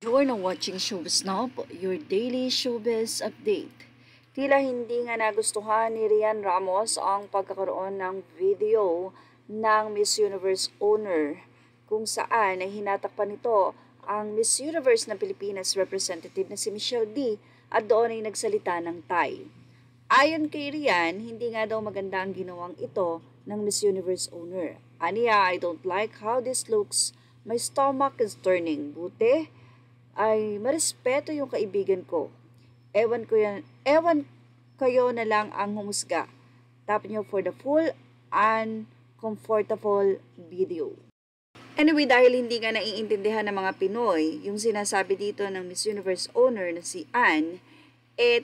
You are now watching Showbiz Now, your daily showbiz update. Tila hindi nga nagustuhan ni Rian Ramos ang pagkakaroon ng video ng Miss Universe owner kung saan ay hinatakpan nito ang Miss Universe ng Pilipinas representative na si Michelle D at doon ay nagsalita ng Thai. Ayon kay Rian, hindi nga daw maganda ang ginawang ito ng Miss Universe owner. Aniya, I don't like how this looks. My stomach is turning. Buti ay marespeto yung kaibigan ko. Ewan kayo na lang ang humusga. Tap nyo for the full uncomfortable video. Anyway, dahil hindi nga naiintindihan ng mga Pinoy yung sinasabi dito ng Miss Universe owner na si Anne,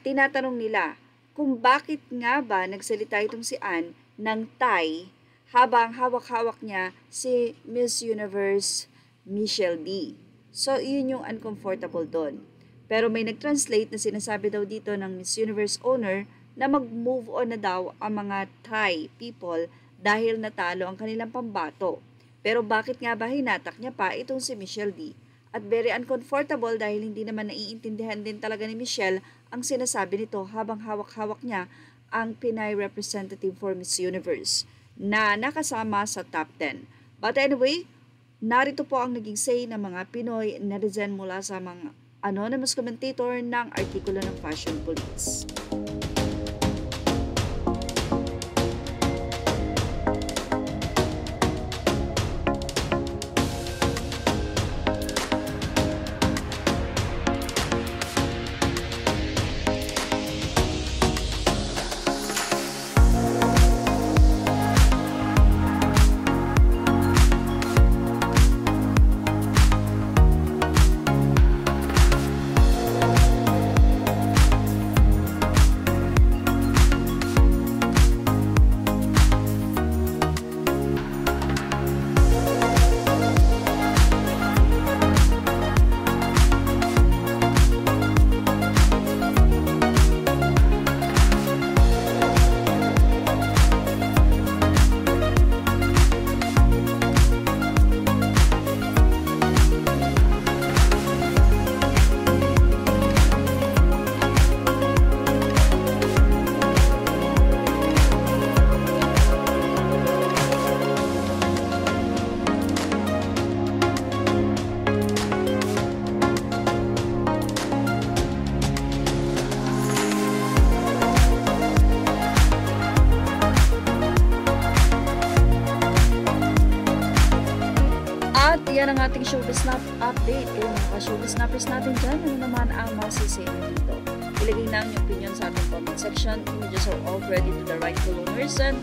tinatanong nila kung bakit nga ba nagsalita itong si Anne ng Thai habang hawak-hawak niya si Miss Universe Michelle D. So, yun yung uncomfortable doon. Pero may nag-translate na sinasabi daw dito ng Miss Universe owner na mag-move on na daw ang mga Thai people dahil natalo ang kanilang pambato. Pero bakit nga ba hinatak niya pa itong si Michelle D? At very uncomfortable dahil hindi naman naiintindihan din talaga ni Michelle ang sinasabi nito habang hawak-hawak niya ang Pinay representative for Miss Universe na nakasama sa top 10. But anyway, narito po ang naging say ng mga Pinoy netizen mula sa mga anonymous commentator ng artikulo ng Fashion Police. At yan ang ating Showbiz Snap update. Kaya mga Showbiz Snappers natin dyan, ano naman ang masisay dito? Ilagay na ang opinion sa ating comment section. Images are all ready to the rightful owners and